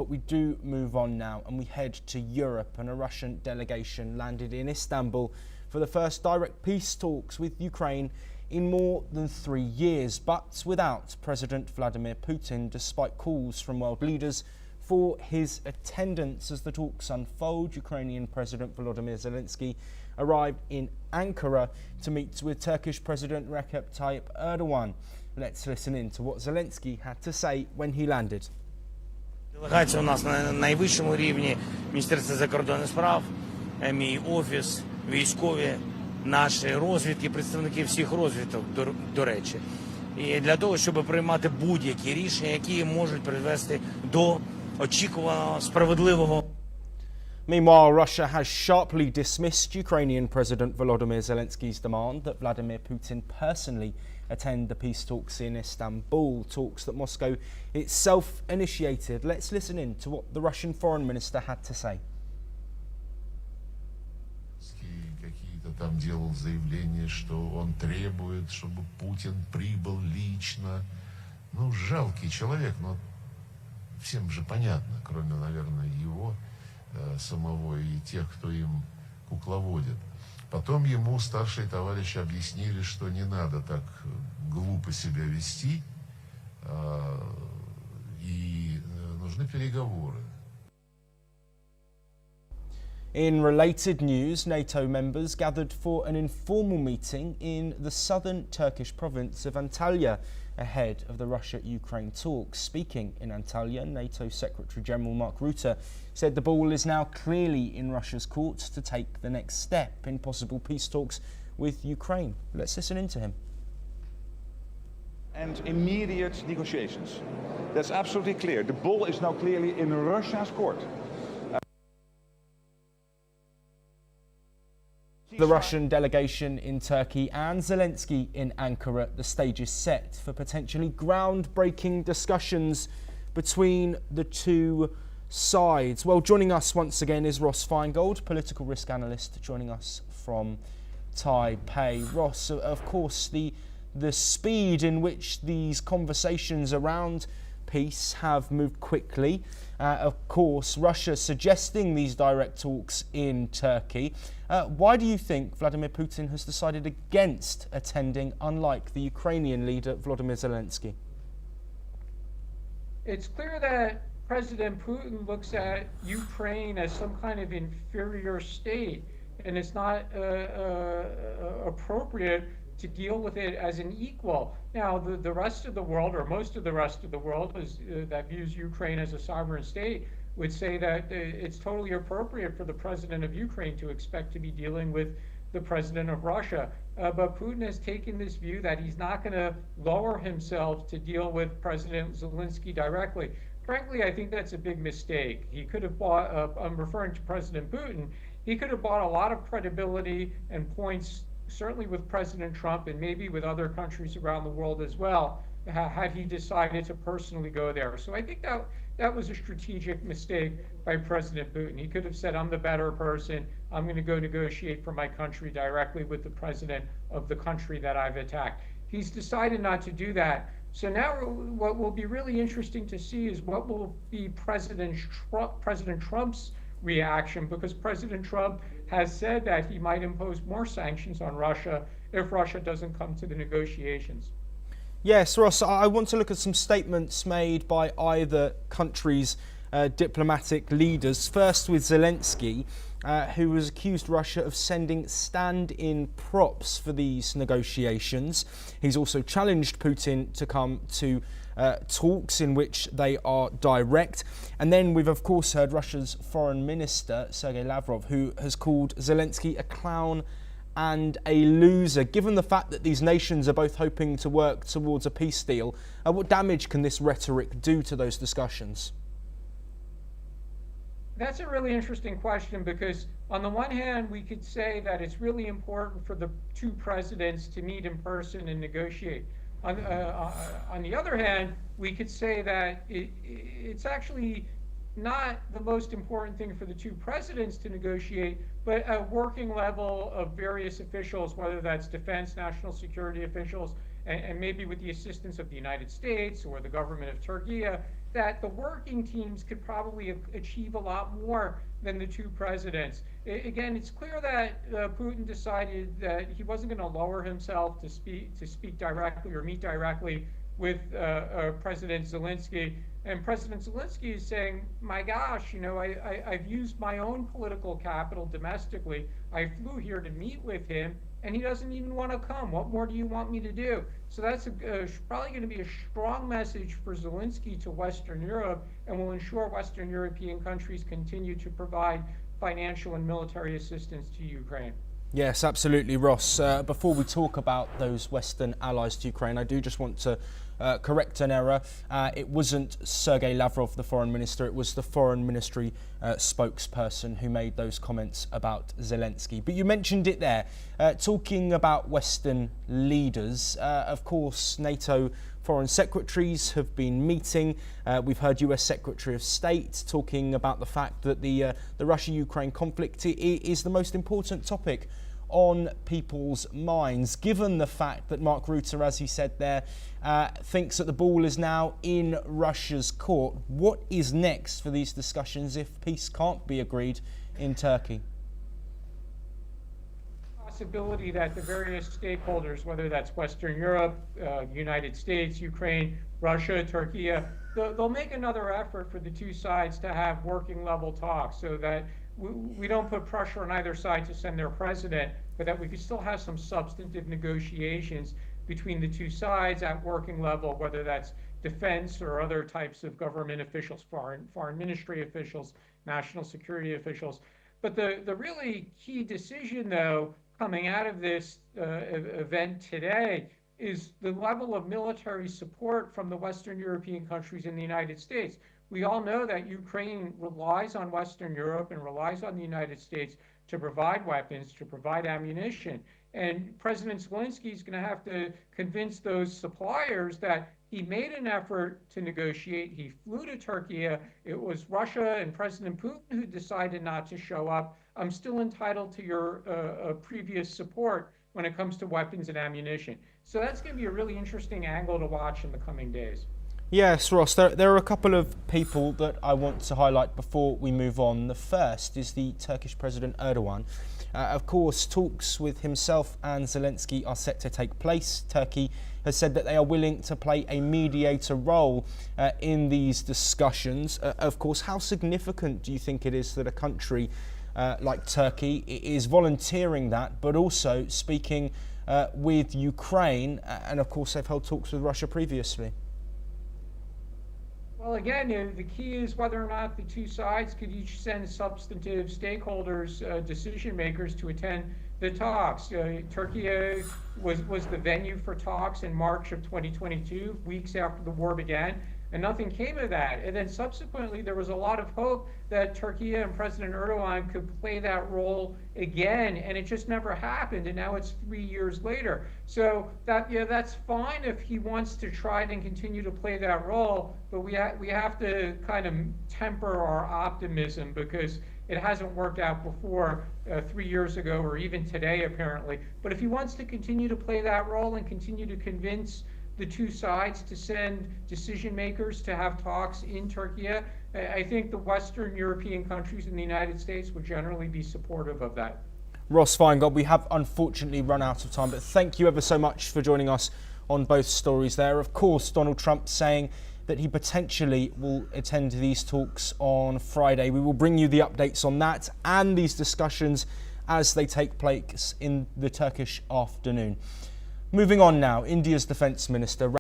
but we do move on now and we head to Europe, and a Russian delegation landed in Istanbul for the first direct peace talks with Ukraine in more than 3 years, but without President Vladimir Putin, despite calls from world leaders for his attendance as the talks unfold. Ukrainian President Volodymyr Zelenskyy arrived in Ankara to meet with Turkish President Recep Tayyip Erdogan. Let's listen in to what Zelenskyy had to say when he landed. Делегація у нас на найвищому рівні, Міністерство закордонних справ, мій офіс, військові, наші розвідки, представники всіх розвідок, до речі. І для того, щоб приймати будь-які рішення, які можуть привести до очікуваного, справедливого. Meanwhile, Russia has sharply dismissed Ukrainian President Volodymyr Zelensky's demand that Vladimir Putin personally attend the peace talks in Istanbul, talks that Moscow itself initiated. Let's listen in to what the Russian foreign minister had to say. Какие-то там делал заявление, что он требует, чтобы Путин прибыл лично. Ну, жалкий человек, но всем же понятно, кроме, наверное, его самого и тех, кто им кукловодит. Потом ему старшие товарищи объяснили, что не надо так глупо себя вести, и нужны переговоры. In related news, NATO members gathered for an informal meeting in the southern Turkish province of Antalya ahead of the Russia-Ukraine talks. Speaking in Antalya, NATO Secretary-General Mark Rutte said the ball is now clearly in Russia's court to take the next step in possible peace talks with Ukraine. Let's listen in to him. And immediate negotiations. That's absolutely clear. The ball is now clearly in Russia's court. The Russian delegation in Turkey and Zelenskyy in Ankara, the stage is set for potentially groundbreaking discussions between the two sides. Well, joining us once again is Ross Feingold, political risk analyst, joining us from Taipei. Ross, of course, the speed in which these conversations around peace have moved quickly. Of course, Russia suggesting these direct talks in Turkey. Why do you think Vladimir Putin has decided against attending, unlike the Ukrainian leader Volodymyr Zelenskyy? It's clear that President Putin looks at Ukraine as some kind of inferior state, and it's not appropriate to deal with it as an equal. Now, the rest of the world, or most of the rest of the world that views Ukraine as a sovereign state, would say that it's totally appropriate for the president of Ukraine to expect to be dealing with the president of Russia. But Putin has taken this view that he's not going to lower himself to deal with President Zelenskyy directly. Frankly, I think that's a big mistake. He could have bought, I'm referring to President Putin, he could have bought a lot of credibility and points, certainly with President Trump and maybe with other countries around the world as well, had he decided to personally go there. So I think that was a strategic mistake by President Putin. He could have said, I'm the better person. I'm going to go negotiate for my country directly with the president of the country that I've attacked. He's decided not to do that. So now what will be really interesting to see is what will be President Trump's reaction, because President Trump has said that he might impose more sanctions on Russia if Russia doesn't come to the negotiations. Yes, Ross, I want to look at some statements made by either country's diplomatic leaders. First with Zelenskyy, who has accused Russia of sending stand-in props for these negotiations. He's also challenged Putin to come to talks in which they are direct. And then we've of course heard Russia's foreign minister, Sergei Lavrov, who has called Zelenskyy a clown and a loser. Given the fact that these nations are both hoping to work towards a peace deal, what damage can this rhetoric do to those discussions? That's a really interesting question, because on the one hand, we could say that it's really important for the two presidents to meet in person and negotiate. On the other hand, we could say that it's actually not the most important thing for the two presidents to negotiate, but a working level of various officials, whether that's defense, national security officials, and maybe with the assistance of the United States or the government of Turkiye, that the working teams could probably achieve a lot more than the two presidents. Again, it's clear that Putin decided that he wasn't going to lower himself to speak directly or meet directly with President Zelenskyy. And President Zelenskyy is saying, my gosh, I've used my own political capital domestically. I flew here to meet with him, and he doesn't even want to come. What more do you want me to do? So that's probably going to be a strong message for Zelenskyy to Western Europe, and will ensure Western European countries continue to provide financial and military assistance to Ukraine. Yes, absolutely, Ross. Before we talk about those Western allies to Ukraine, I do just want to correct an error. It wasn't Sergei Lavrov, the foreign minister. It was the foreign ministry spokesperson who made those comments about Zelenskyy. But you mentioned it there. Talking about Western leaders, of course, NATO foreign secretaries have been meeting. We've heard US Secretary of State talking about the fact that the Russia-Ukraine conflict is the most important topic on people's minds, given the fact that Mark Rutte, as he said there, thinks that the ball is now in Russia's court. What is next for these discussions if peace can't be agreed in Turkey? Possibility that the various stakeholders, whether that's Western Europe, United States, Ukraine, Russia, Turkiye, they'll make another effort for the two sides to have working level talks, so that we don't put pressure on either side to send their president, but that we could still have some substantive negotiations between the two sides at working level, whether that's defense or other types of government officials, foreign ministry officials, national security officials. But the really key decision, though, coming out of this event today is the level of military support from the Western European countries and the United States. We all know that Ukraine relies on Western Europe and relies on the United States to provide weapons, to provide ammunition. And President Zelenskyy is going to have to convince those suppliers that he made an effort to negotiate. He flew to Turkey. It was Russia and President Putin who decided not to show up. I'm still entitled to your previous support when it comes to weapons and ammunition. So that's going to be a really interesting angle to watch in the coming days. Yes, Ross, there are a couple of people that I want to highlight before we move on. The first is the Turkish President Erdogan. Of course, talks with himself and Zelenskyy are set to take place. Turkey has said that they are willing to play a mediator role in these discussions. Of course, how significant do you think it is that a country like Turkey is volunteering that, but also speaking with Ukraine? And of course, they've held talks with Russia previously. Well, again, the key is whether or not the two sides could each send substantive stakeholders, decision makers, to attend the talks. Turkey was the venue for talks in March of 2022, weeks after the war began, and nothing came of that. And then subsequently, there was a lot of hope that Turkey and President Erdogan could play that role again, and it just never happened. And now it's 3 years later. So that's fine if he wants to try and continue to play that role, but we have to kind of temper our optimism, because it hasn't worked out before 3 years ago, or even today apparently. But if he wants to continue to play that role and continue to convince the two sides to send decision makers to have talks in Turkey, I think the Western European countries and the United States would generally be supportive of that. Ross Feingold, we have unfortunately run out of time, but thank you ever so much for joining us on both stories there. Of course, Donald Trump saying that he potentially will attend these talks on Friday. We will bring you the updates on that and these discussions as they take place in the Turkish afternoon. Moving on now, India's Defence Minister